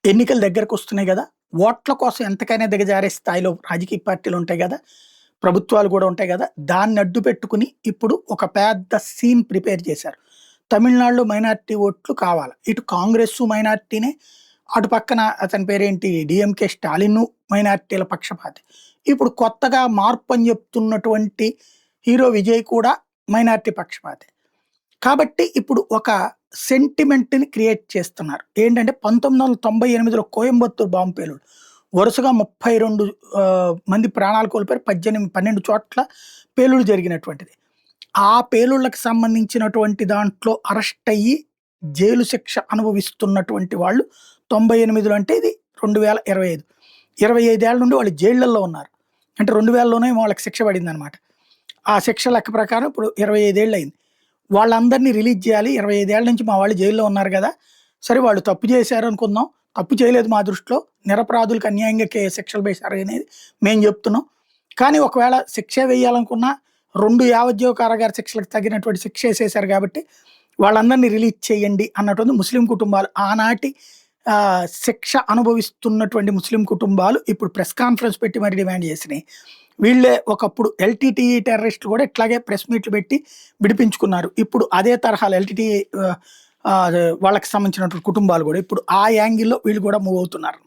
ఎన్నికలు దగ్గరకొస్తున్నాయి గదా! ఓట్ల కోసం ఎంతకైనా దిగజారే స్థాయిలో రాజకీయ పార్టీలు ఉంటాయి గదా! ప్రభుత్వాలు గూడా ఉంటాయి గదా! దాన్ని అడ్డు పెట్టుకొని ఇప్పుడు ఒక పెద్ద సీన్ ప్రిపేర్ చేశారు. తమిళనాడులో మైనారిటీ ఓట్లు కావాలి. ఇటు కాంగ్రెస్సు మైనారిటీనే, అటు పక్కన అతని పేరేంటి డీఎంకే స్టాలిను మైనారిటీల పక్షపాతి. ఇప్పుడు కొత్తగా మార్పు అని చెప్తున్నటువంటి హీరో విజయ్ కూడా మైనారిటీ పక్షపాతే. కాబట్టి ఇప్పుడు ఒక సెంటిమెంట్‌ని క్రియేట్ చేస్తున్నారు. ఏంటంటే 1998లో కోయంబత్తూర్ బాంబు పేలుడు. వరుసగా 32 మంది ప్రాణాలు కోల్పోయారు. 12 చోట్ల పేలుడు జరిగినటువంటిది. ఆ పేలుళ్ళకి సంబంధించినటువంటి దాంట్లో అరెస్ట్ అయ్యి జైలు శిక్ష అనుభవిస్తున్నటువంటి వాళ్ళు 98లో అంటే ఇది 2025. 25 ఏళ్ల నుండి వాళ్ళు జైళ్ళల్లో ఉన్నారు. అంటే 2000లోనే వాళ్ళకి శిక్ష పడిందనమాట. ఆ శిక్ష లెక్క ప్రకారం ఇప్పుడు 25 ఏళ్లయింది. వాళ్ళందరిని రిలీజ్ చేయాలి. 25 ఏళ్ల నుంచి మా వాళ్ళు జైల్లో ఉన్నారు గదా! సరే వాళ్ళు తప్పు చేశారు అనుకుందాం. తప్పు చేయలేదు మా దృష్టిలో. నిరపరాధులకు అన్యాయంగా శిక్షలు వేశారు అనేది మేము చెప్తున్నాం. కానీ ఒకవేళ శిక్షే వేయాలనుకున్నా 2 యావజ్జీవ కారాగార శిక్షలకు తగినటువంటి శిక్ష ఏసేశారు కాబట్టి వాళ్ళందరిని రిలీజ్ చేయండి అన్నటువంటి ముస్లిం కుటుంబాలు ఆనాటి శిక్ష అనుభవిస్తున్నటువంటి ముస్లిం కుటుంబాలు ఇప్పుడు ప్రెస్ కాన్ఫరెన్స్ పెట్టి మరి డిమాండ్ చేసినాయి. వీళ్ళే ఒకప్పుడు ఎల్టీటీఈ టెర్రరిస్టులు కూడా ఇట్లాగే ప్రెస్ మీట్లు పెట్టి విడిపించుకున్నారు. ఇప్పుడు అదే తరహాలో ఎల్టీటీఈ వాళ్ళకి సంబంధించినటువంటి కుటుంబాలు కూడా ఇప్పుడు ఆ యాంగిల్‌లో వీళ్ళు కూడా మూవ్ అవుతున్నారు.